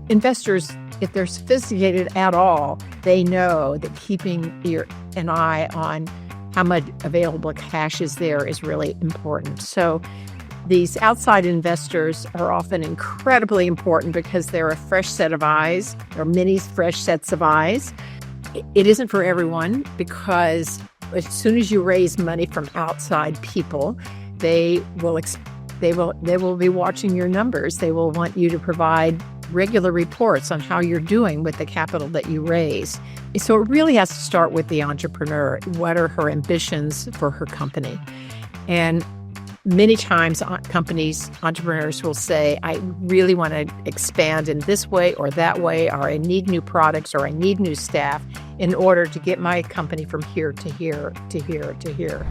investors, if they're sophisticated at all, they know that keeping an eye on how much available cash is there is really important. So these outside investors are often incredibly important because they're a fresh set of eyes, or many fresh sets of eyes. It isn't for everyone because as soon as you raise money from outside people, they will be watching your numbers. They will want you to provide regular reports on how you're doing with the capital that you raise. So it really has to start with the entrepreneur. What are her ambitions for her company? And many times entrepreneurs will say, I really want to expand in this way or that way, or I need new products, or I need new staff in order to get my company from here to here to here to here.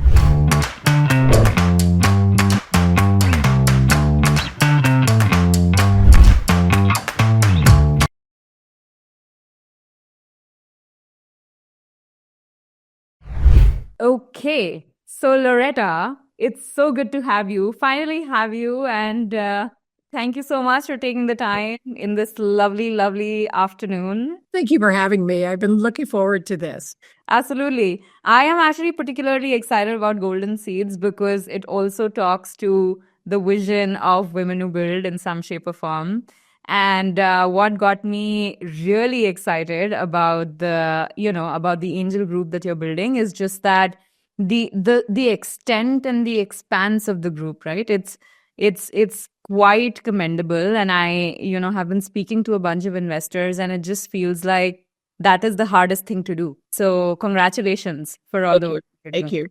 Okay, so Loretta, it's so good to finally have you, and thank you so much for taking the time in this lovely, lovely afternoon. Thank you for having me. I've been looking forward to this. Absolutely. I am actually particularly excited about Golden Seeds because it also talks to the vision of Women Who Build in some shape or form. And what got me really excited about about the angel group that you're building is just that the extent and the expanse of the group, right? It's quite commendable. And I, have been speaking to a bunch of investors, and it just feels like that is the hardest thing to do. So congratulations for all the work. Thank you.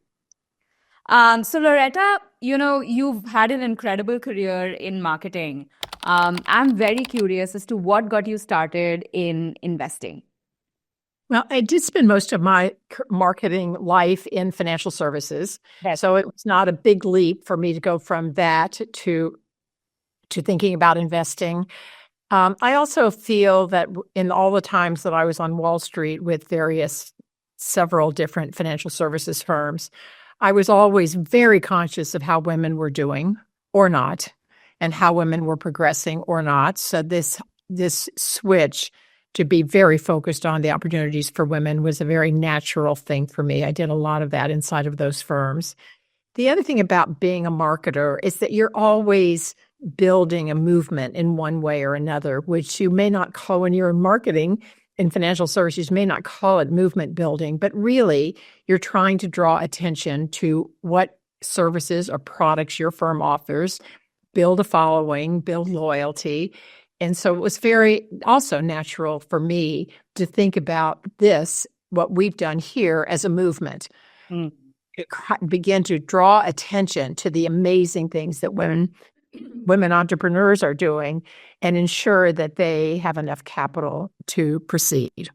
So Loretta, you've had an incredible career in marketing. I'm very curious as to what got you started in investing. Well, I did spend most of my marketing life in financial services. So it was not a big leap for me to go from that to thinking about investing. I also feel that in all the times that I was on Wall Street with several different financial services firms, I was always very conscious of how women were doing or not, and how women were progressing or not. So this switch to be very focused on the opportunities for women was a very natural thing for me. I did a lot of that inside of those firms. The other thing about being a marketer is that you're always building a movement in one way or another, which you may not call when you're in marketing. In financial services, you may not call it movement building, but really you're trying to draw attention to what services or products your firm offers, build a following, build loyalty. And so it was very also natural for me to think about what we've done here as a movement. To begin to draw attention to the amazing things that women entrepreneurs are doing and ensure that they have enough capital to proceed.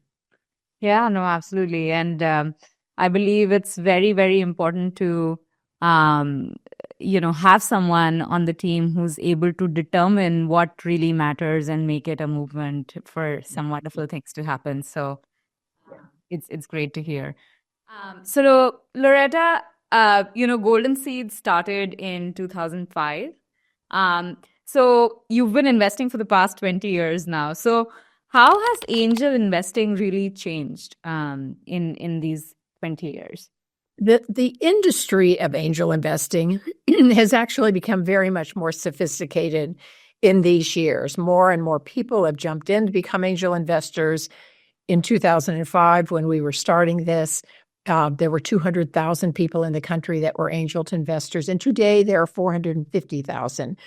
Yeah, no, absolutely. And I believe it's very, very important to, have someone on the team who's able to determine what really matters and make it a movement for some wonderful things to happen. So it's great to hear. So Loretta, Golden Seeds started in 2005. So you've been investing for the past 20 years now. So how has angel investing really changed in these 20 years? The industry of angel investing has actually become very much more sophisticated in these years. More and more people have jumped in to become angel investors. In 2005, when we were starting this, there were 200,000 people in the country that were angel investors, and today there are 450,000.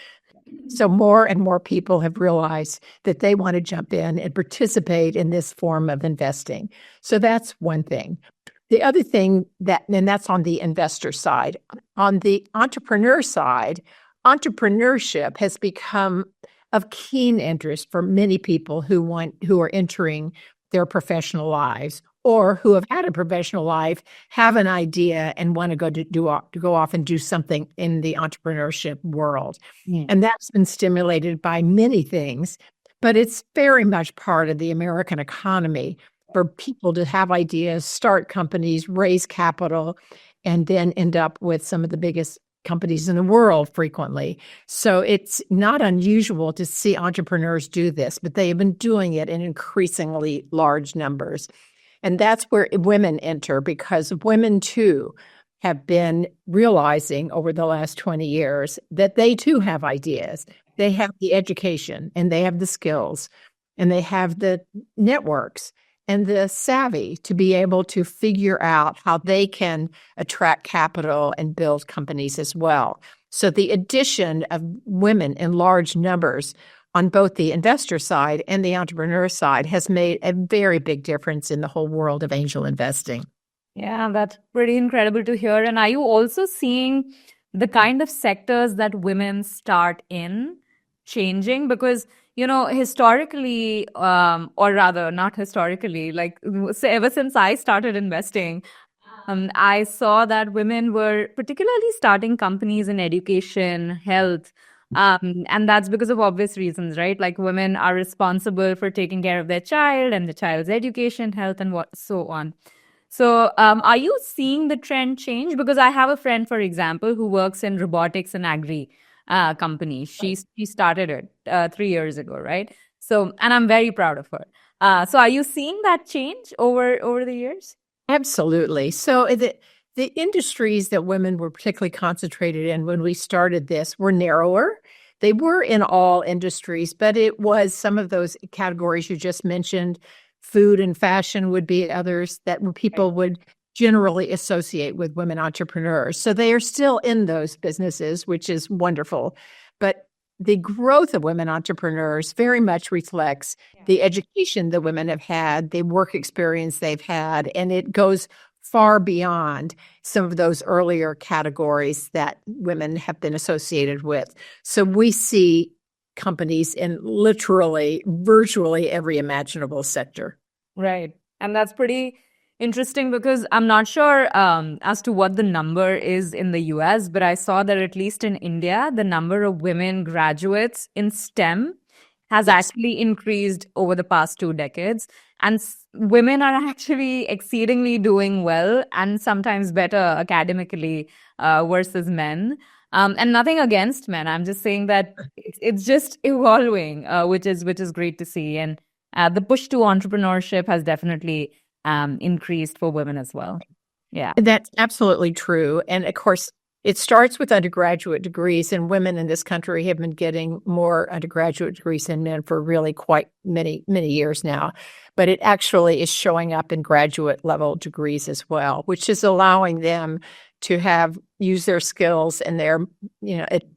So more and more people have realized that they want to jump in and participate in this form of investing. So that's one thing. The other thing and that's on the investor side. On the entrepreneur side, entrepreneurship has become of keen interest for many people who are entering their professional lives, or who have had a professional life, have an idea, and want to go off and do something in the entrepreneurship world. And that's been stimulated by many things, but it's very much part of the American economy for people to have ideas, start companies, raise capital, and then end up with some of the biggest companies in the world frequently. So it's not unusual to see entrepreneurs do this, but they have been doing it in increasingly large numbers. And that's where women enter, because women too have been realizing over the last 20 years that they too have ideas. They have the education and they have the skills and they have the networks and the savvy to be able to figure out how they can attract capital and build companies as well. So the addition of women in large numbers on both the investor side and the entrepreneur side has made a very big difference in the whole world of angel investing. Yeah, that's pretty incredible to hear. And are you also seeing the kind of sectors that women start in changing? Because, historically, or rather not historically, like ever since I started investing, I saw that women were particularly starting companies in education, health, and that's because of obvious reasons, right? Like women are responsible for taking care of their child and the child's education, health, and so on. So, are you seeing the trend change? Because I have a friend, for example, who works in robotics and agri company. She started it 3 years ago, right? So, and I'm very proud of her. So, are you seeing that change over the years? Absolutely. So the industries that women were particularly concentrated in when we started this were narrower. They were in all industries, but it was some of those categories you just mentioned. Food and fashion would be others that people would generally associate with women entrepreneurs. So they are still in those businesses, which is wonderful. But the growth of women entrepreneurs very much reflects the education that women have had, the work experience they've had, and it goes far beyond some of those earlier categories that women have been associated with. So we see companies in literally, virtually every imaginable sector. Right. And that's pretty interesting because I'm not sure as to what the number is in the US, but I saw that at least in India, the number of women graduates in STEM has actually increased over the past 2 decades. And women are actually exceedingly doing well and sometimes better academically versus men. And nothing against men. I'm just saying that it's just evolving, which is great to see. And the push to entrepreneurship has definitely increased for women as well. Yeah. That's absolutely true. And of course, it starts with undergraduate degrees, and women in this country have been getting more undergraduate degrees than men for really quite many, many years now. But it actually is showing up in graduate level degrees as well, which is allowing them to use their skills and their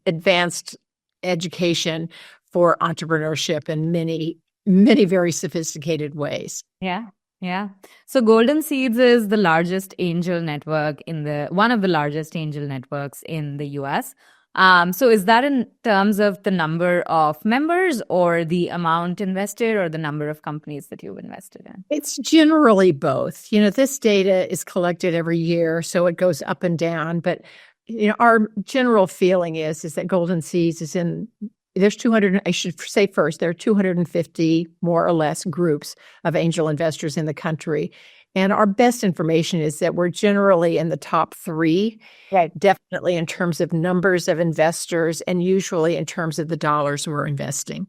advanced education for entrepreneurship in many, many very sophisticated ways. Yeah. Yeah. So Golden Seeds is the largest angel network one of the largest angel networks in the US. So is that in terms of the number of members or the amount invested or the number of companies that you've invested in? It's generally both. This data is collected every year, so it goes up and down. But, our general feeling is that Golden Seeds is there's 200, I should say first, there are 250 more or less groups of angel investors in the country. And our best information is that we're generally in the top 3, definitely in terms of numbers of investors and usually in terms of the dollars we're investing.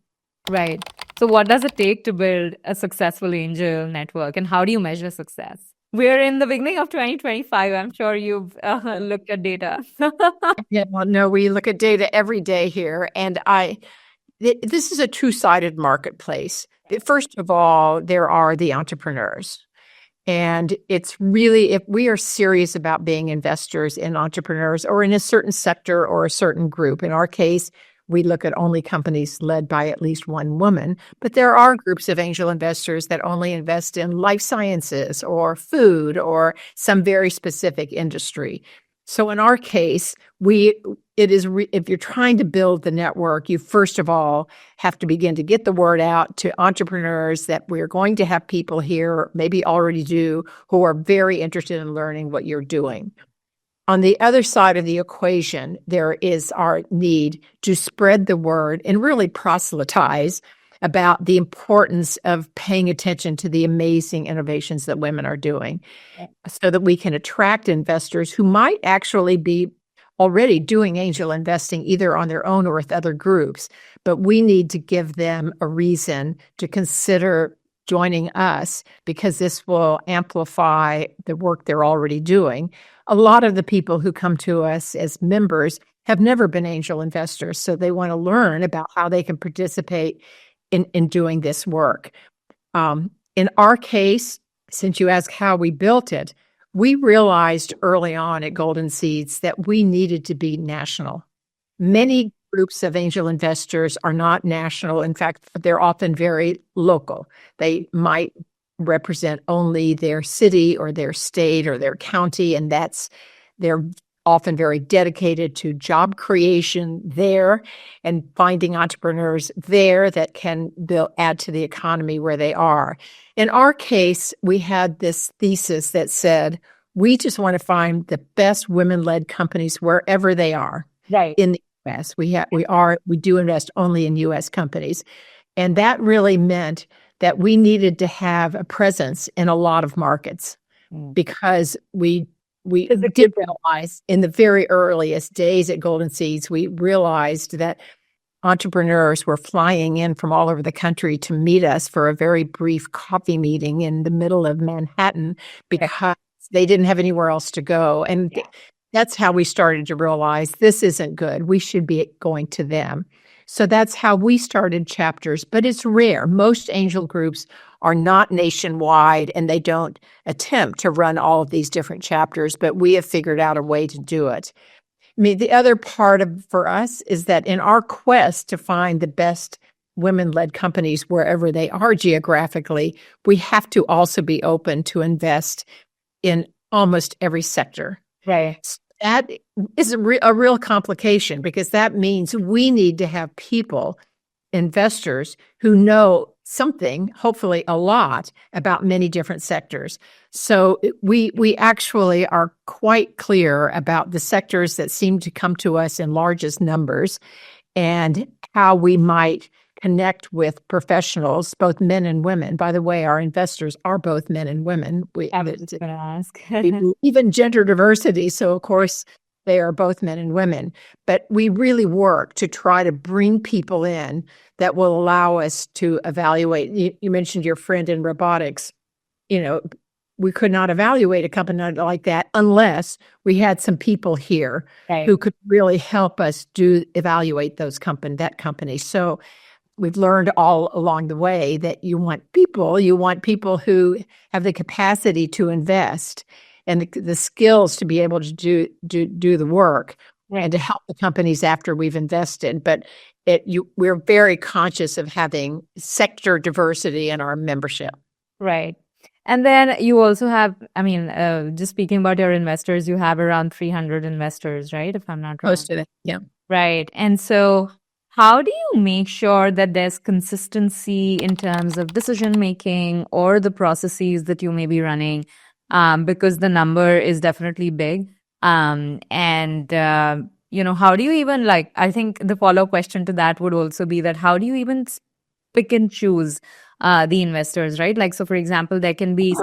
Right. So what does it take to build a successful angel network and how do you measure success? We're in the beginning of 2025. I'm sure you've looked at data. Yeah, well, no, we look at data every day here. And this is a two-sided marketplace. First of all, there are the entrepreneurs. And it's really, if we are serious about being investors in entrepreneurs or in a certain sector or a certain group, in our case, we look at only companies led by at least one woman, but there are groups of angel investors that only invest in life sciences or food or some very specific industry. So in our case, if you're trying to build the network, you first of all have to begin to get the word out to entrepreneurs that we're going to have people here, maybe already do, who are very interested in learning what you're doing. On the other side of the equation, there is our need to spread the word and really proselytize about the importance of paying attention to the amazing innovations that women are doing so that we can attract investors who might actually be already doing angel investing either on their own or with other groups, but we need to give them a reason to consider joining us because this will amplify the work they're already doing. A lot of the people who come to us as members have never been angel investors, so they want to learn about how they can participate in doing this work. In our case, since you asked how we built it, we realized early on at Golden Seeds that we needed to be national. Many groups of angel investors are not national. In fact, they're often very local. They might represent only their city or their state or their county, and they're often very dedicated to job creation there and finding entrepreneurs there that can add to the economy where they are. In our case, we had this thesis that said, we just want to find the best women-led companies wherever they are in the U.S. We do invest only in U.S. companies. And that really meant that we needed to have a presence in a lot of markets because we did realize in the very earliest days at Golden Seeds, we realized that entrepreneurs were flying in from all over the country to meet us for a very brief coffee meeting in the middle of Manhattan because they didn't have anywhere else to go. And that's how we started to realize this isn't good. We should be going to them. So that's how we started chapters, but it's rare. Most angel groups are not nationwide and they don't attempt to run all of these different chapters, but we have figured out a way to do it. I mean, the other part for us is that in our quest to find the best women-led companies wherever they are geographically, we have to also be open to invest in almost every sector. Right. That is a real complication because that means we need to have people, investors, who know something, hopefully a lot, about many different sectors. So we actually are quite clear about the sectors that seem to come to us in largest numbers and how we might connect with professionals, both men and women. By the way, our investors are both men and women. I was just going to ask. Even gender diversity. So, of course, they are both men and women. But we really work to try to bring people in that will allow us to evaluate. You mentioned your friend in robotics. We could not evaluate a company like that unless we had some people here who could really help us evaluate that company. So we've learned all along the way that you want people who have the capacity to invest and the skills to be able to do the work and to help the companies after we've invested. But we're very conscious of having sector diversity in our membership. Right. And then you also have, just speaking about your investors, you have around 300 investors, right? If I'm not wrong. Close to that, yeah. Right. And so how do you make sure that there's consistency in terms of decision making or the processes that you may be running? Because the number is definitely big. How do you even I think the follow-up question to that would also be that how do you even pick and choose the investors, right? So for example, there can be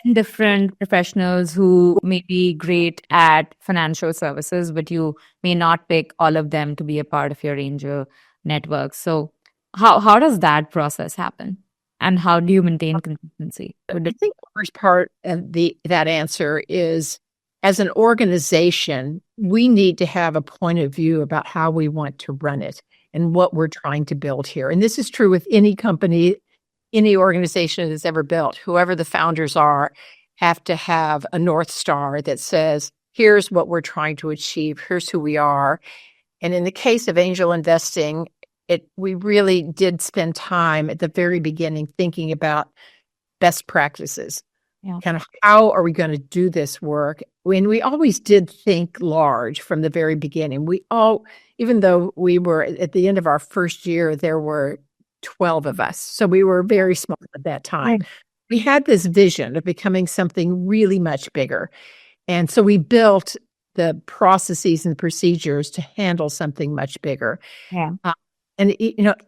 10 different professionals who may be great at financial services, but you may not pick all of them to be a part of your angel network. So how does that process happen? And how do you maintain consistency? I think the first part of that answer is, as an organization, we need to have a point of view about how we want to run it and what we're trying to build here. And this is true with any company, any organization that's ever built. Whoever the founders are have to have a North Star that says, here's what we're trying to achieve, here's who we are. And in the case of angel investing, we really did spend time at the very beginning thinking about best practices. Yeah. Kind of how are we going to do this work? We always did think large from the very beginning. Even though we were at the end of our first year, there were 12 of us. So we were very small at that time. Right. We had this vision of becoming something really much bigger. And so we built the processes and procedures to handle something much bigger. Yeah. And,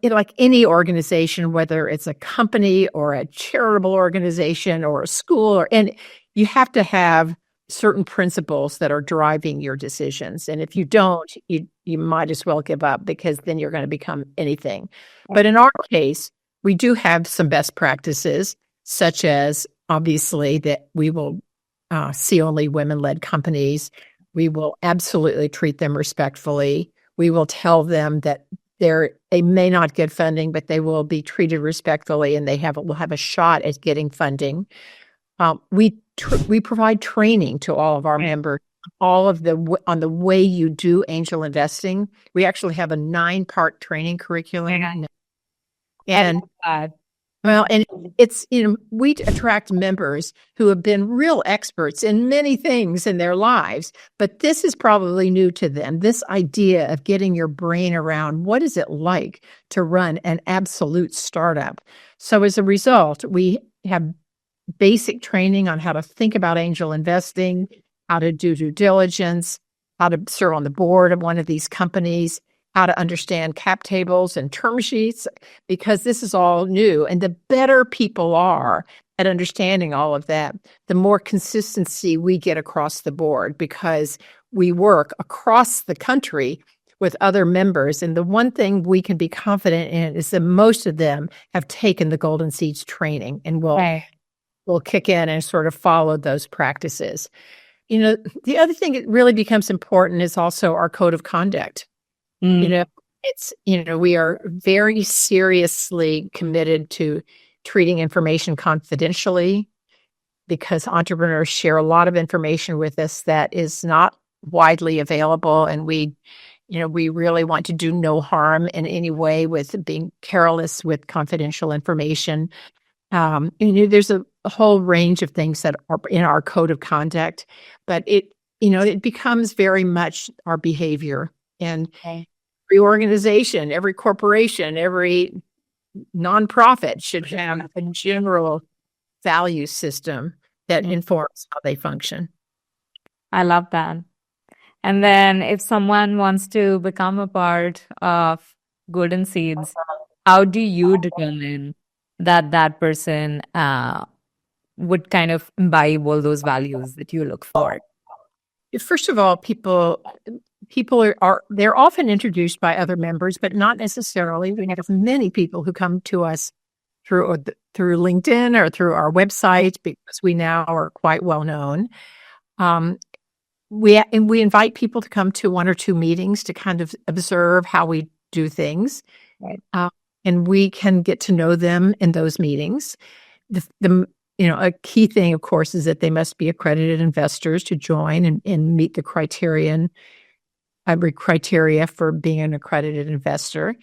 like any organization, whether it's a company or a charitable organization or a school, and you have to have certain principles that are driving your decisions. And if you don't, you might as well give up, because then you're going to become anything. But in our case, we do have some best practices, such as obviously that we will see only women-led companies. We will absolutely treat them respectfully. We will tell them that they may not get funding, but they will be treated respectfully, and will have a shot at getting funding. We provide training to all of our members, on the way you do angel investing. We actually have a 9-part training curriculum. And well, and it's, we attract members who have been real experts in many things in their lives, but this is probably new to them. This idea of getting your brain around what is it like to run an absolute startup. So as a result, we have basic training on how to think about angel investing, how to do due diligence, how to serve on the board of one of these companies, how to understand cap tables and term sheets, because this is all new. And the better people are at understanding all of that, the more consistency we get across the board, because we work across the country with other members. And the one thing we can be confident in is that most of them have taken the Golden Seeds training and will kick in and sort of follow those practices. The other thing that really becomes important is also our code of conduct. It's, we are very seriously committed to treating information confidentially, because entrepreneurs share a lot of information with us that is not widely available. And we really want to do no harm in any way with being careless with confidential information. There's a whole range of things that are in our code of conduct, but it becomes very much our behavior. And every organization, every corporation, every nonprofit should have a general value system that informs how they function. I love that. And then if someone wants to become a part of Golden Seeds, how do you determine that person would kind of imbibe all those values that you look for? First of all, people they're often introduced by other members, but not necessarily. We have many people who come to us through LinkedIn or through our website, because we now are quite well known. We invite people to come to 1 or 2 meetings to kind of observe how we do things. Right. And we can get to know them in those meetings. A key thing, of course, is that they must be accredited investors to join and meet the criteria for being an accredited investor.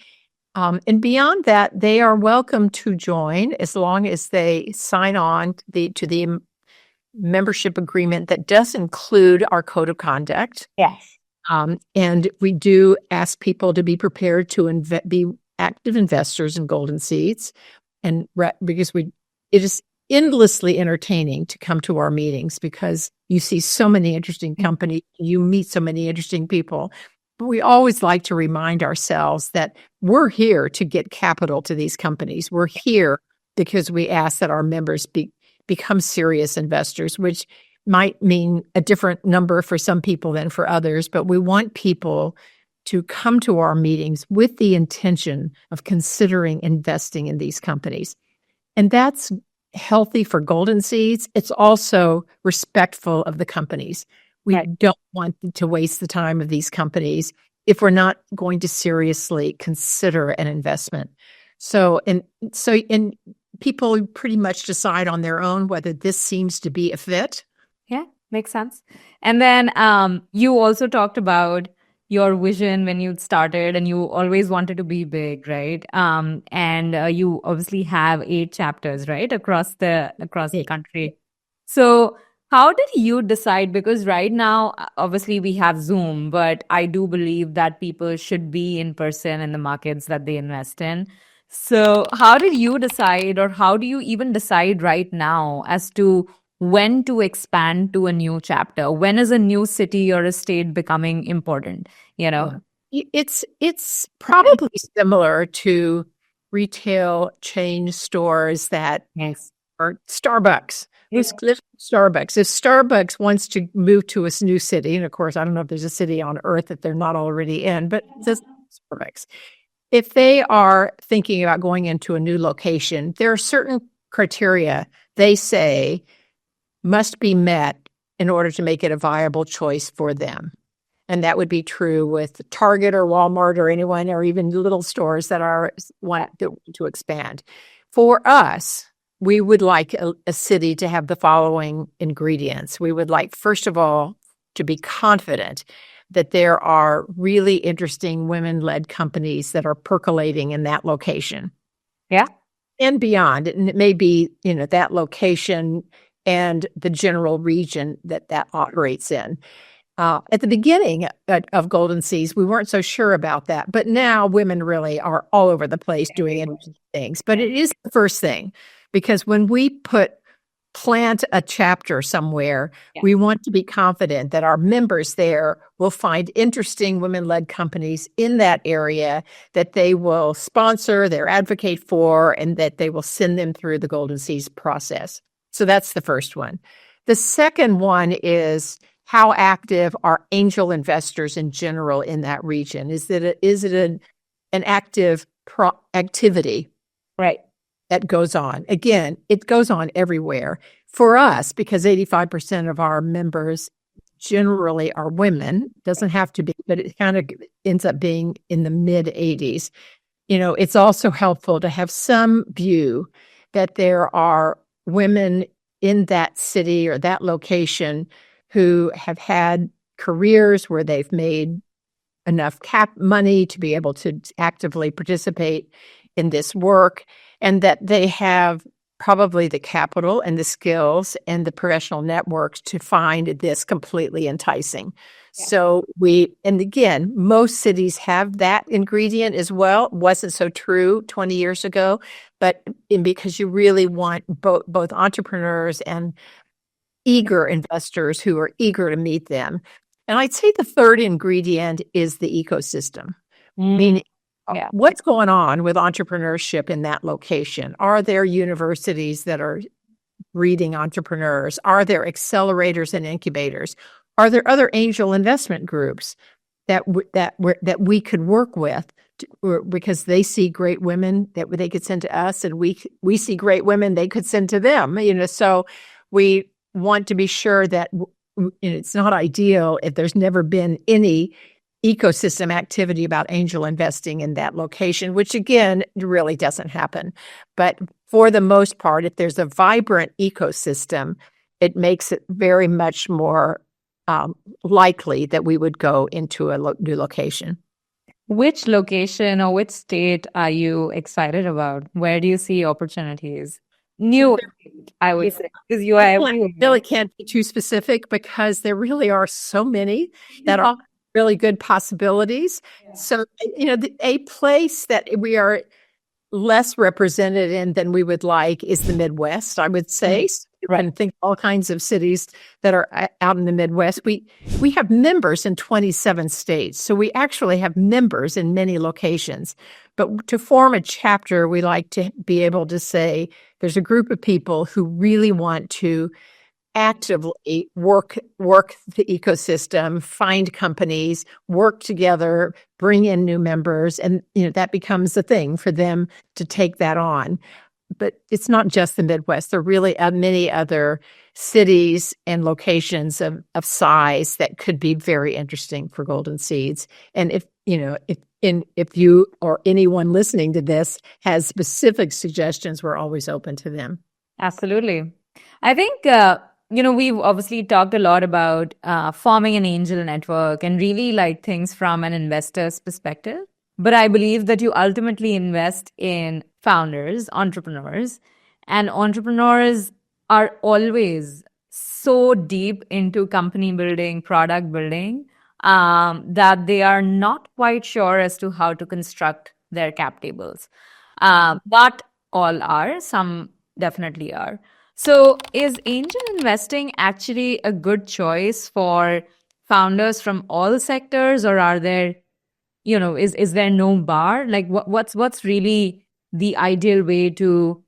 And beyond that, they are welcome to join as long as they sign on to the membership agreement that does include our code of conduct. Yes. And we do ask people to be prepared to be active investors in Golden Seeds, and because it is endlessly entertaining to come to our meetings, because you see so many interesting companies, you meet so many interesting people. But we always like to remind ourselves that we're here to get capital to these companies. We're here because we ask that our members become serious investors, which might mean a different number for some people than for others. But we want people to come to our meetings with the intention of considering investing in these companies. And that's healthy for Golden Seeds. It's also respectful of the companies. We don't want to waste the time of these companies if we're not going to seriously consider an investment. So people pretty much decide on their own whether this seems to be a fit. Yeah, makes sense. And then you also talked about your vision when you started, and you always wanted to be big, right? And you obviously have 8 chapters, right, across the country. So how did you decide? Because right now, obviously, we have Zoom, but I do believe that people should be in person in the markets that they invest in. So how did you decide, or how do you even decide right now as to when to expand to a new chapter? When is a new city or a state becoming important? It's probably similar to retail chain stores that or Starbucks. Who's Starbucks? If Starbucks wants to move to a new city, and of course, I don't know if there's a city on earth that they're not already in, but it says Starbucks. If they are thinking about going into a new location, there are certain criteria they say must be met in order to make it a viable choice for them. And that would be true with Target or Walmart or anyone, or even little stores that want to expand. For us, we would like a city to have the following ingredients. We would like, first of all, to be confident that there are really interesting women-led companies that are percolating in that location. Yeah. And beyond. And it may be, that location and the general region that operates in. At the beginning of Golden Seeds, we weren't so sure about that. But now women really are all over the place doing interesting things. But it is the first thing, because when we plant a chapter somewhere, we want to be confident that our members there will find interesting women-led companies in that area that they will sponsor, they advocate for, and that they will send them through the Golden Seeds process. So that's the first one. The second one is, how active are angel investors in general in that region? Is it an active activity? Right. That goes on. Again, it goes on everywhere. For us, because 85% of our members generally are women, doesn't have to be, but it kind of ends up being in the mid-80s. It's also helpful to have some view that there are women in that city or that location who have had careers where they've made enough money to be able to actively participate in this work, and that they have probably the capital and the skills and the professional networks to find this completely enticing. Yeah. So and again, most cities have that ingredient as well. It wasn't so true 20 years ago, but because you really want both entrepreneurs and eager investors who are eager to meet them. And I'd say the third ingredient is the ecosystem. Meaning, what's going on with entrepreneurship in that location? Are there universities that are breeding entrepreneurs? Are there accelerators and incubators? Are there other angel investment groups that we could work with, because they see great women that they could send to us, and we see great women they could send to them? So we want to be sure that it's not ideal if there's never been any ecosystem activity about angel investing in that location, which again really doesn't happen. But for the most part, if there's a vibrant ecosystem, it makes it very much more likely that we would go into a new location. Which location or which state are you excited about? Where do you see opportunities? New, I would say, because you are really can't be too specific, because there really are so many that are really good possibilities. Yeah. So, a place that we are less represented in than we would like is the Midwest, I would say. So you can think all kinds of cities that are out in the Midwest. We have members in 27 states, so we actually have members in many locations. But to form a chapter, we like to be able to say there's a group of people who really want to actively work the ecosystem, find companies, work together, bring in new members, and that becomes a thing for them to take that on. But it's not just the Midwest. There really are many other cities and locations of size that could be very interesting for Golden Seeds. And if you or anyone listening to this has specific suggestions, we're always open to them. Absolutely. I think we've obviously talked a lot about forming an angel network and really like things from an investor's perspective. But I believe that you ultimately invest in founders, entrepreneurs, and entrepreneurs are always so deep into company building, product building, that they are not quite sure as to how to construct their cap tables. Not all are, some definitely are. So is angel investing actually a good choice for founders from all sectors, or are there, is there no bar? Like what's really the ideal way to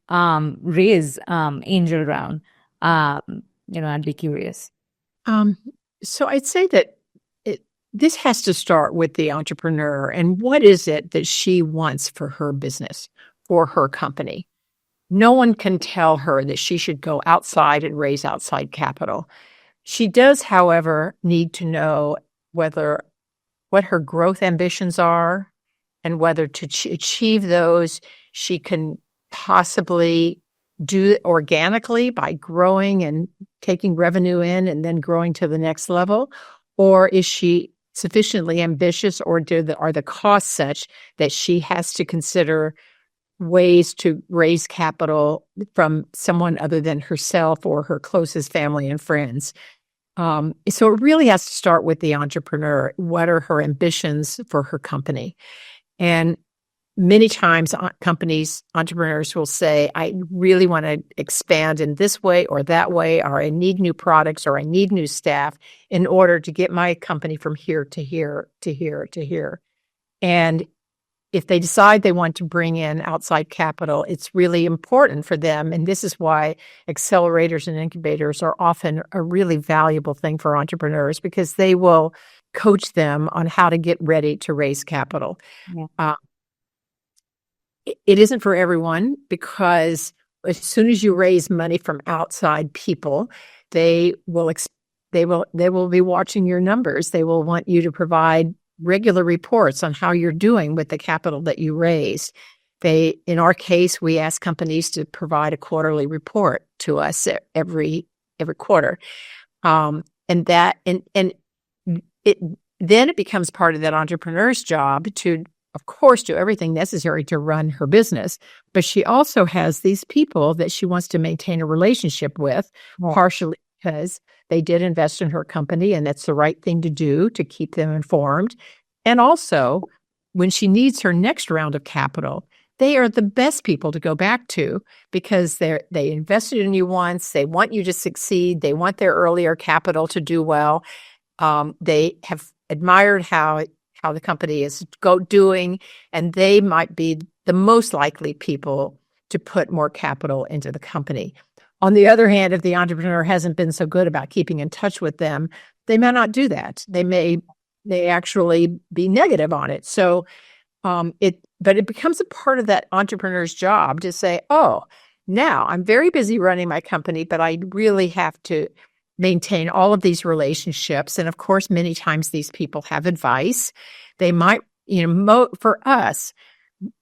raise angel round? I'd be curious. So I'd say that this has to start with the entrepreneur and what is it that she wants for her business, for her company. No one can tell her that she should go outside and raise outside capital. She does, however, need to know what her growth ambitions are and whether to achieve those she can possibly do organically by growing and taking revenue in and then growing to the next level, or is she sufficiently ambitious, or are the costs such that she has to consider ways to raise capital from someone other than herself or her closest family and friends? So it really has to start with the entrepreneur. What are her ambitions for her company? And many times entrepreneurs will say, I really want to expand in this way or that way, or I need new products, or I need new staff in order to get my company from here to here to here to here. And if they decide they want to bring in outside capital, it's really important for them. And this is why accelerators and incubators are often a really valuable thing for entrepreneurs, because they will coach them on how to get ready to raise capital. Yeah. It isn't for everyone, because as soon as you raise money from outside people, they will be watching your numbers. They will want you to provide regular reports on how you're doing with the capital that you raised. In our case, we ask companies to provide a quarterly report to us every quarter, then it becomes part of that entrepreneur's job to, of course, do everything necessary to run her business. But she also has these people that she wants to maintain a relationship with, partially because they did invest in her company, and that's the right thing to do to keep them informed. And also, when she needs her next round of capital, they are the best people to go back to, because they invested in you once. They want you to succeed. They want their earlier capital to do well. They have admired how the company is doing, and they might be the most likely people to put more capital into the company. On the other hand, if the entrepreneur hasn't been so good about keeping in touch with them, they may not do that. They may actually be negative on it. So but it becomes a part of that entrepreneur's job to say, oh, now I'm very busy running my company, but I really have to maintain all of these relationships. And of course, many times these people have advice. They might, for us,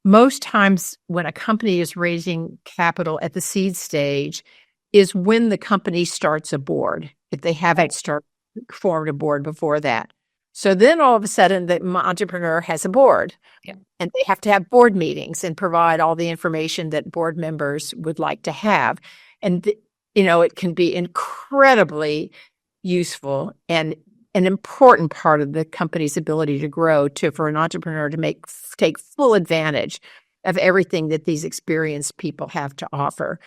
most times when a company is raising capital at the seed stage is when the company starts a board, if they haven't formed a board before that. So then all of a sudden the entrepreneur has a board, and they have to have board meetings and provide all the information that board members would like to have. And it can be incredibly useful and an important part of the company's ability to grow, for an entrepreneur to take full advantage of everything that these experienced people have to offer.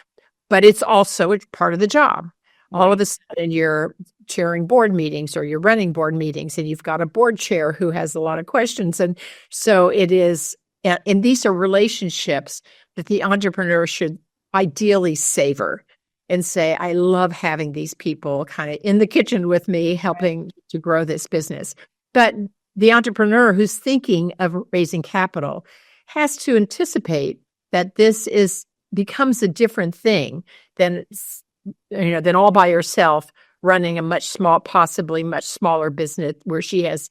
But it's also part of the job. All of a sudden you're chairing board meetings, or you're running board meetings, and you've got a board chair who has a lot of questions. And so it is, and these are relationships that the entrepreneur should ideally savor and say, I love having these people kind of in the kitchen with me, helping to grow this business. But the entrepreneur who's thinking of raising capital has to anticipate that this becomes a different thing than all by herself running a possibly much smaller business where she has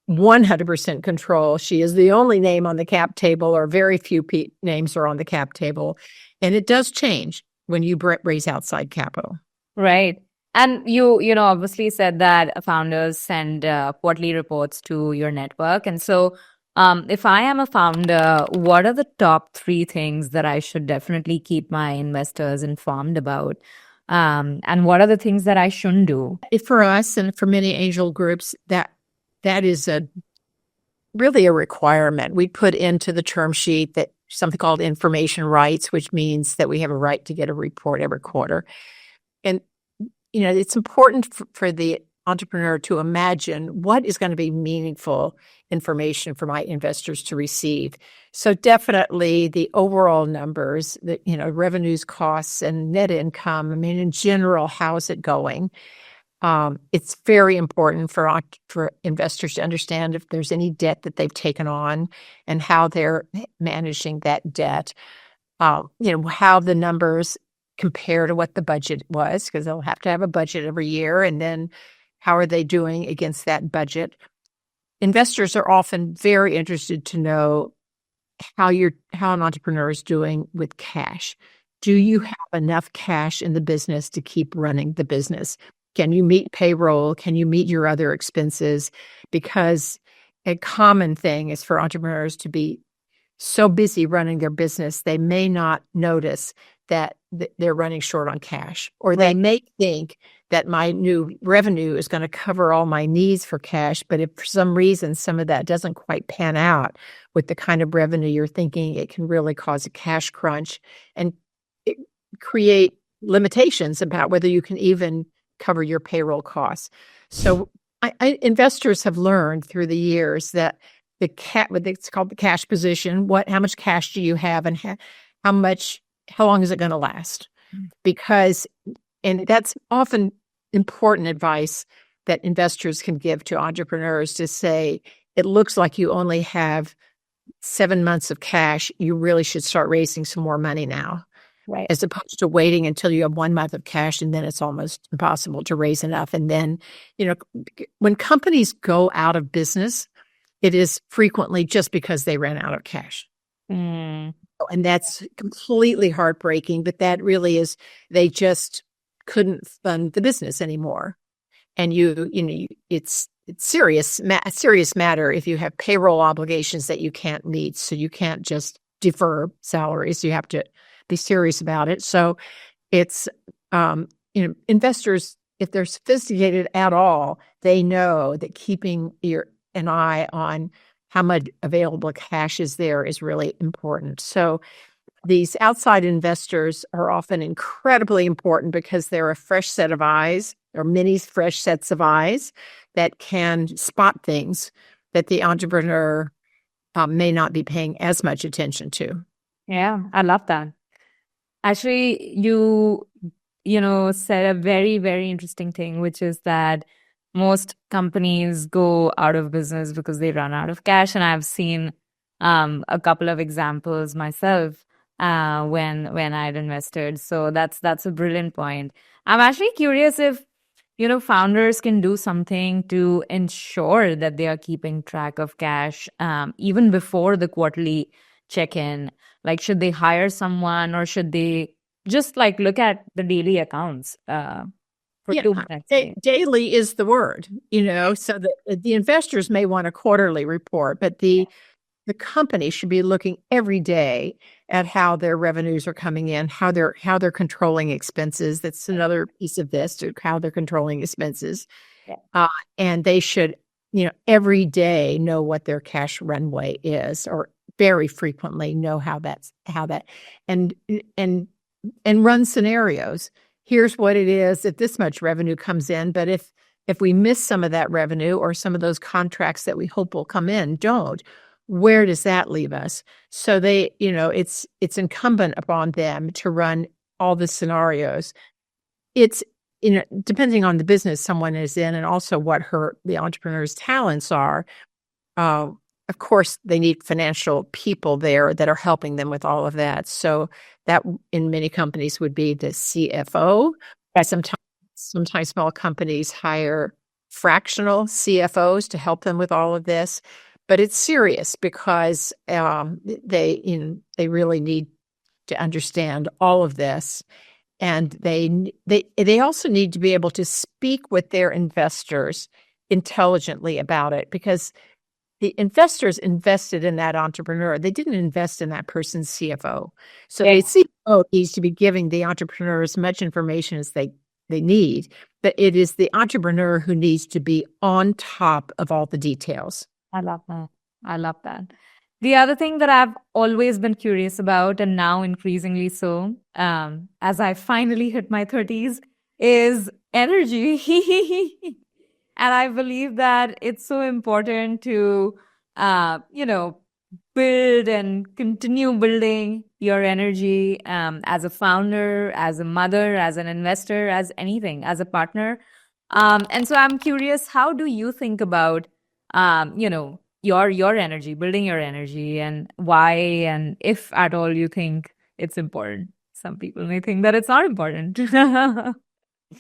100% control. She is the only name on the cap table, or very few names are on the cap table. And it does change when you raise outside capital. Right. And you obviously said that founders send quarterly reports to your network. And so if I am a founder, what are the top 3 things that I should definitely keep my investors informed about? And what are the things that I shouldn't do? For us and for many angel groups, that is really a requirement. We put into the term sheet that something called information rights, which means that we have a right to get a report every quarter. And, it's important for the entrepreneur to imagine what is going to be meaningful information for my investors to receive. So definitely the overall numbers, the revenues, costs, and net income. I mean, in general, how is it going? It's very important for investors to understand if there's any debt that they've taken on and how they're managing that debt. How the numbers compare to what the budget was, because they'll have to have a budget every year, and then how are they doing against that budget? Investors are often very interested to know how an entrepreneur is doing with cash. Do you have enough cash in the business to keep running the business? Can you meet payroll? Can you meet your other expenses? Because a common thing is for entrepreneurs to be so busy running their business, they may not notice that they're running short on cash, or they may think that my new revenue is going to cover all my needs for cash. But if for some reason some of that doesn't quite pan out with the kind of revenue you're thinking, it can really cause a cash crunch and create limitations about whether you can even cover your payroll costs. So investors have learned through the years that it's called the cash position. How much cash do you have, and how long is it going to last? And that's often important advice that investors can give to entrepreneurs, to say, it looks like you only have 7 months of cash. You really should start raising some more money now. Right. As opposed to waiting until you have 1 month of cash, and then it's almost impossible to raise enough. And then, when companies go out of business, it is frequently just because they ran out of cash. And that's completely heartbreaking, but that really is, they just couldn't fund the business anymore. And it's serious matter if you have payroll obligations that you can't meet. So you can't just defer salaries. You have to be serious about it. So it's, investors, if they're sophisticated at all, they know that keeping an eye on how much available cash is there is really important. So these outside investors are often incredibly important because they're a fresh set of eyes, or many fresh sets of eyes, that can spot things that the entrepreneur may not be paying as much attention to. Yeah, I love that. Actually, you said a very, very interesting thing, which is that most companies go out of business because they run out of cash. And I've seen a couple of examples myself when I'd invested. So that's a brilliant point. I'm actually curious if, founders can do something to ensure that they are keeping track of cash even before the quarterly check-in. Like, should they hire someone, or should they just look at the daily accounts? Daily is the word, so the investors may want a quarterly report, but the company should be looking every day at how their revenues are coming in, how they're controlling expenses. That's another piece of this, how they're controlling expenses. Yeah. And they should, every day know what their cash runway is, or very frequently know how that and run scenarios. Here's what it is if this much revenue comes in, but if we miss some of that revenue, or some of those contracts that we hope will come in don't, where does that leave us? So they, it's incumbent upon them to run all the scenarios. It's, depending on the business someone is in, and also what the entrepreneur's talents are. Of course, they need financial people there that are helping them with all of that. So that, in many companies, would be the CFO. Sometimes small companies hire fractional CFOs to help them with all of this. But it's serious because they really need to understand all of this, and they also need to be able to speak with their investors intelligently about it, because the investors invested in that entrepreneur. They didn't invest in that person's CFO. So the CFO needs to be giving the entrepreneur as much information as they need, but it is the entrepreneur who needs to be on top of all the details. I love that. The other thing that I've always been curious about, and now increasingly so, as I finally hit my 30s, is energy. And I believe that it's so important to, build and continue building your energy as a founder, as a mother, as an investor, as anything, as a partner. And so I'm curious, how do you think about, your energy, building your energy, and why, and if at all you think it's important? Some people may think that it's not important.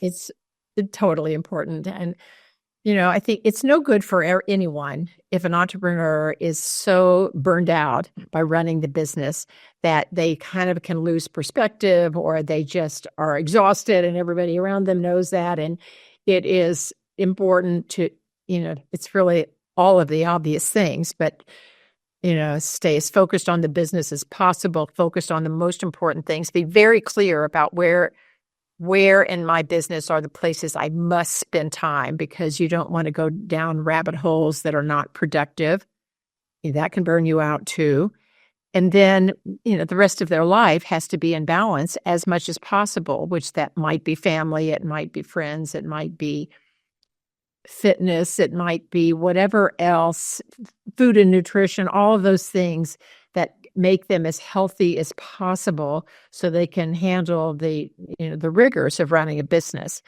It's totally important. And, I think it's no good for anyone if an entrepreneur is so burned out by running the business that they kind of can lose perspective, or they just are exhausted and everybody around them knows that. And it is important to, it's really all of the obvious things, but, stay as focused on the business as possible, focused on the most important things, be very clear about where in my business are the places I must spend time, because you don't want to go down rabbit holes that are not productive. That can burn you out too. And then, the rest of their life has to be in balance as much as possible, which that might be family, it might be friends, it might be fitness, it might be whatever else, food and nutrition, all of those things that make them as healthy as possible so they can handle the rigors of running a business.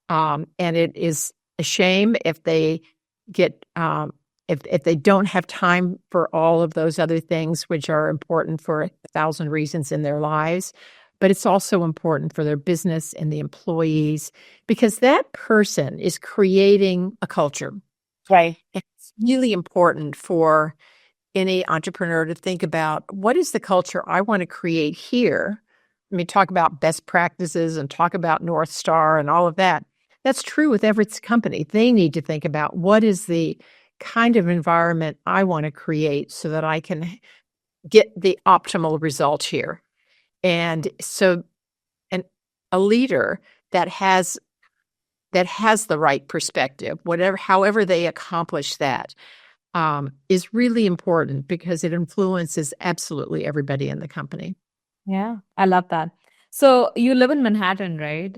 And it is a shame if they get if they don't have time for all of those other things, which are important for 1,000 reasons in their lives. But it's also important for their business and the employees, because that person is creating a culture. Right. It's really important for any entrepreneur to think about, what is the culture I want to create here? I mean, talk about best practices and talk about North Star and all of that. That's true with every company. They need to think about, what is the kind of environment I want to create so that I can get the optimal result here. And so a leader that has the right perspective, however they accomplish that, is really important, because it influences absolutely everybody in the company. Yeah, I love that. So you live in Manhattan, right?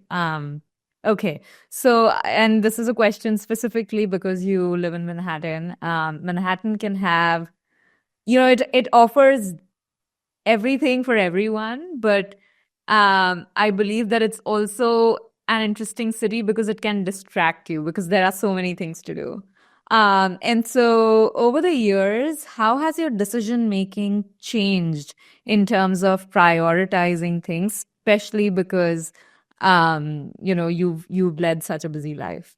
Okay. So, and this is a question specifically because you live in Manhattan. Manhattan can have, it offers everything for everyone, but I believe that it's also an interesting city because it can distract you, because there are so many things to do. And so over the years, how has your decision making changed in terms of prioritizing things, especially because you've led such a busy life?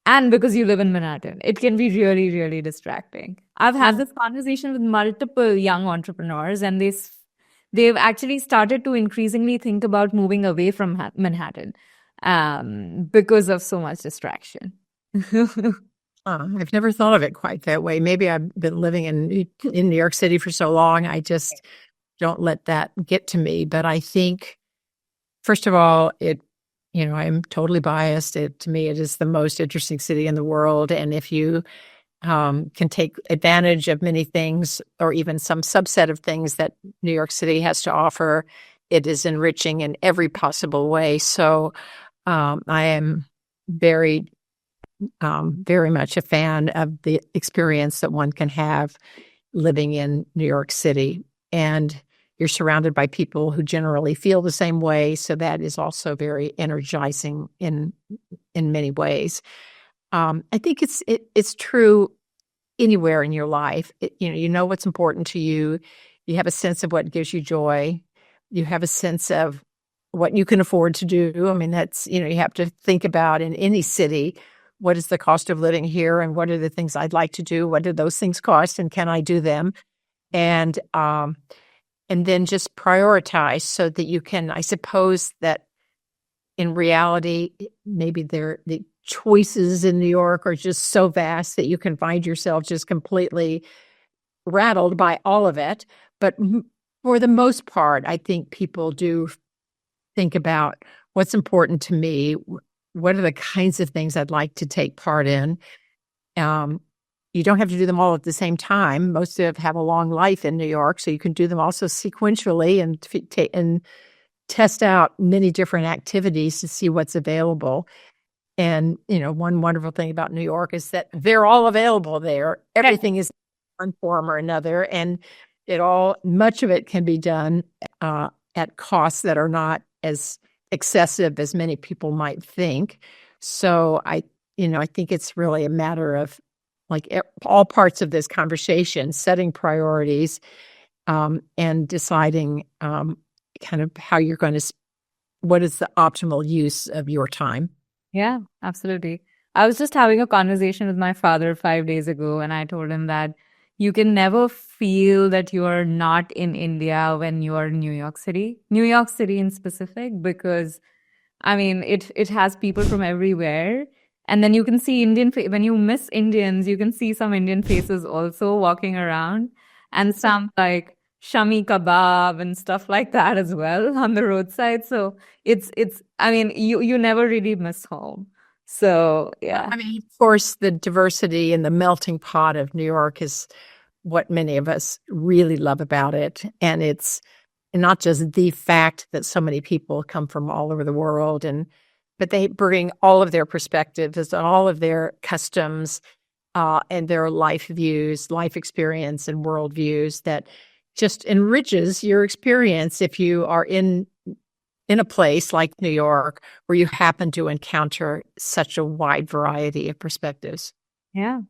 And because you live in Manhattan, it can be really, really distracting. I've had this conversation with multiple young entrepreneurs, and they've actually started to increasingly think about moving away from Manhattan because of so much distraction. I've never thought of it quite that way. Maybe I've been living in New York City for so long, I just don't let that get to me. But I think, first of all, I'm totally biased. To me, it is the most interesting city in the world. And if you can take advantage of many things, or even some subset of things that New York City has to offer, it is enriching in every possible way. So I am very much a fan of the experience that one can have living in New York City. And you're surrounded by people who generally feel the same way. So that is also very energizing in many ways. I think it's true anywhere in your life. You know what's important to you. You have a sense of what gives you joy. You have a sense of what you can afford to do. I mean, that's, you have to think about, in any city, what is the cost of living here, and what are the things I'd like to do? What do those things cost, and can I do them? And then just prioritize so that you can, I suppose that in reality, maybe the choices in New York are just so vast that you can find yourself just completely rattled by all of it. But for the most part, I think people do think about what's important to me. What are the kinds of things I'd like to take part in? You don't have to do them all at the same time. Most of them have a long life in New York, so you can do them also sequentially and test out many different activities to see what's available. And, one wonderful thing about New York is that they're all available there. Everything is one form or another. And much of it can be done at costs that are not as excessive as many people might think. So I think it's really a matter of all parts of this conversation, setting priorities, and deciding kind of how you're going to, what is the optimal use of your time. Yeah, absolutely. I was just having a conversation with my father 5 days ago, and I told him that you can never feel that you are not in India when you are in New York City in specific, because I mean, it has people from everywhere. And then you can see when you miss Indians, you can see some Indian faces also walking around, and some like shami kebab and stuff like that as well on the roadside. So I mean, you never really miss home. So yeah. I mean, of course, the diversity and the melting pot of New York is what many of us really love about it. And it's not just the fact that so many people come from all over the world, but they bring all of their perspectives and all of their customs and their life views, life experience, and worldviews that just enriches your experience if you are in a place like New York where you happen to encounter such a wide variety of perspectives. Yeah.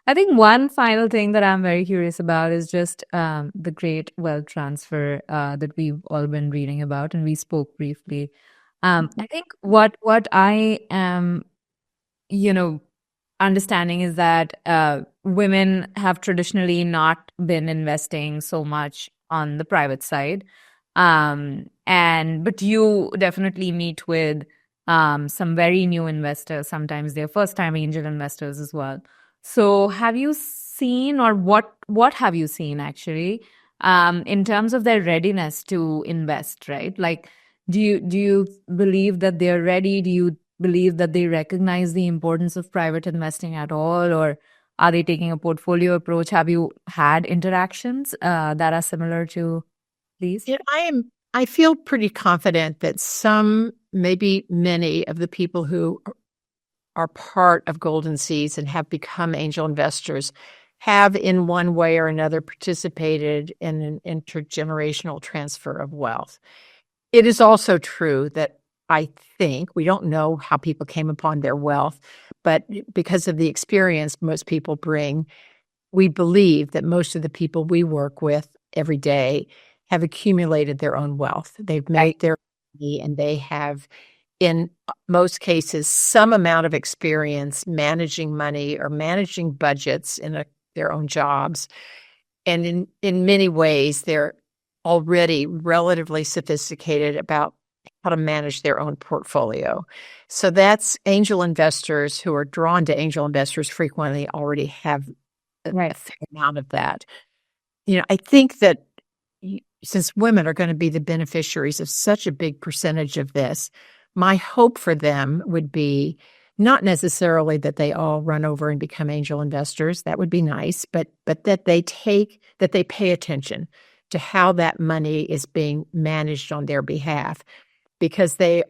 I think one final thing that I'm very curious about is just the great wealth transfer that we've all been reading about, and we spoke briefly. I think what I am, understanding is that women have traditionally not been investing so much on the private side, but you definitely meet with some very new investors. Sometimes they're first-time angel investors as well. So have you seen, or what have you seen actually, in terms of their readiness to invest, right? Like, do you believe that they're ready? Do you believe that they recognize the importance of private investing at all, or are they taking a portfolio approach? Have you had interactions that are similar to these? Yeah, I feel pretty confident that some, maybe many of the people who are part of Golden Seeds and have become angel investors have in one way or another participated in an intergenerational transfer of wealth. It is also true that I think, we don't know how people came upon their wealth, but because of the experience most people bring, we believe that most of the people we work with every day have accumulated their own wealth. They've made their money, and they have, in most cases, some amount of experience managing money or managing budgets in their own jobs. And in many ways, they're already relatively sophisticated about how to manage their own portfolio. So that's angel investors who are drawn to angel investors frequently already have a fair amount of that. I think that since women are going to be the beneficiaries of such a big percentage of this, my hope for them would be not necessarily that they all run over and become angel investors. That would be nice, but that they pay attention to how that money is being managed on their behalf, because they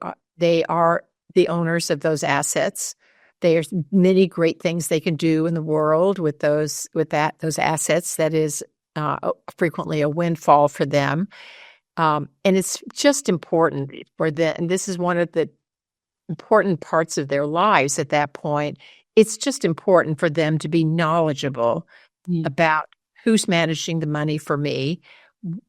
are the owners of those assets. There's many great things they can do in the world with those assets. That is frequently a windfall for them. And it's just important for them. And this is one of the important parts of their lives at that point. It's just important for them to be knowledgeable about who's managing the money for me.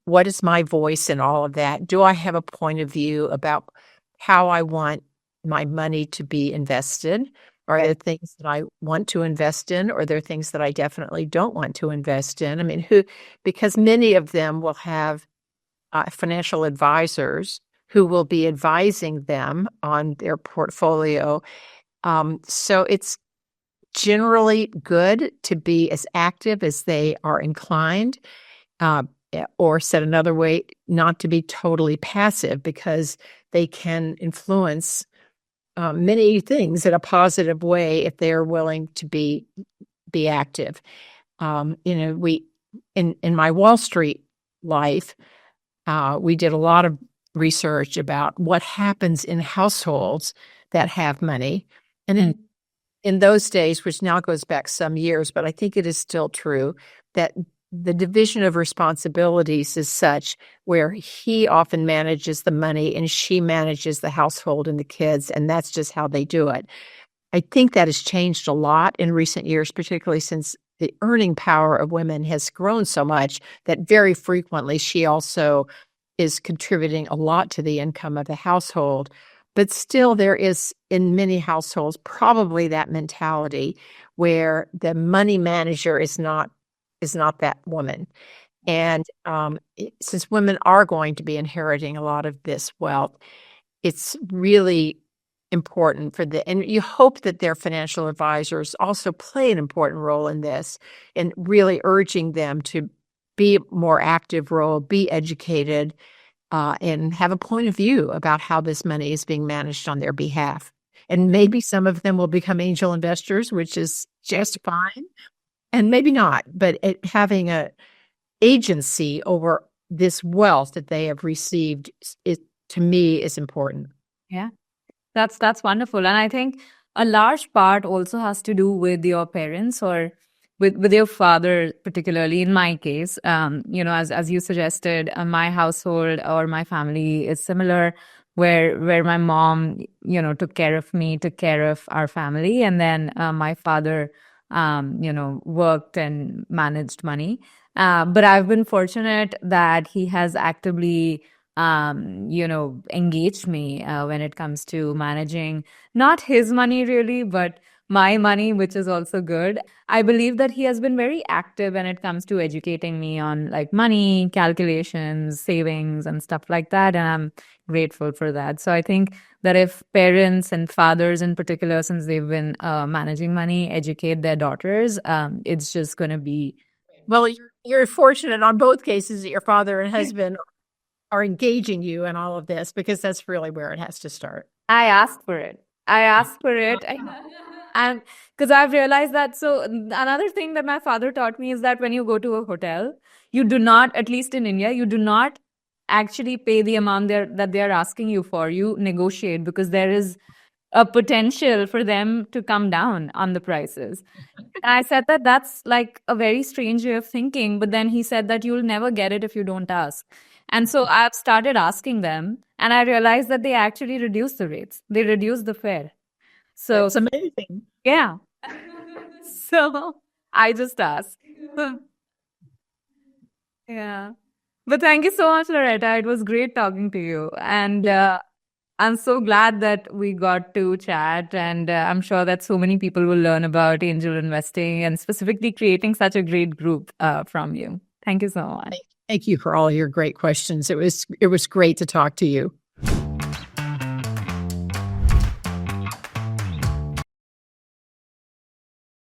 What is my voice in all of that? Do I have a point of view about how I want my money to be invested? Are there things that I want to invest in, or are there things that I definitely don't want to invest in? I mean, because many of them will have financial advisors who will be advising them on their portfolio. So it's generally good to be as active as they are inclined, or said another way, not to be totally passive, because they can influence many things in a positive way if they're willing to be active. We in my Wall Street life, we did a lot of research about what happens in households that have money, And in those days, which now goes back some years, but I think it is still true, that the division of responsibilities is such where he often manages the money and she manages the household and the kids, and that's just how they do it. I think that has changed a lot in recent years, particularly since the earning power of women has grown so much that very frequently she also is contributing a lot to the income of the household. But still, there is in many households probably that mentality where the money manager is not that woman. And since women are going to be inheriting a lot of this wealth, it's really important and you hope that their financial advisors also play an important role in this, in really urging them to be a more active role, be educated, and have a point of view about how this money is being managed on their behalf. And maybe some of them will become angel investors, which is just fine, and maybe not, but having a agency over this wealth that they have received, to me, is important. Yeah. That's wonderful. And I think a large part also has to do with your parents or with your father, particularly in my case. As you suggested, my household or my family is similar, where my mom, took care of me, took care of our family, and then my father, worked and managed money. But I've been fortunate that he has actively engaged me when it comes to managing not his money really, but my money, which is also good. I believe that he has been very active when it comes to educating me on like money, calculations, savings, and stuff like that. And I'm grateful for that. So I think that if parents and fathers in particular, since they've been managing money, educate their daughters, it's just going to be. Well, you're fortunate on both cases that your father and husband are engaging you in all of this, because that's really where it has to start. I asked for it. And because I've realized that. So another thing that my father taught me is that when you go to a hotel, you do not, at least in India, you do not actually pay the amount that they're asking you for. You negotiate, because there is a potential for them to come down on the prices. And I said that that's like a very strange way of thinking. But then he said that you'll never get it if you don't ask. And so I've started asking them, and I realized that they actually reduce the rates. They reduce the fare. So it's amazing. Yeah. So I just ask. Yeah. But thank you so much, Loretta. It was great talking to you. And I'm so glad that we got to chat. And I'm sure that so many people will learn about angel investing and specifically creating such a great group from you. Thank you so much. Thank you for all your great questions. It was great to talk to you.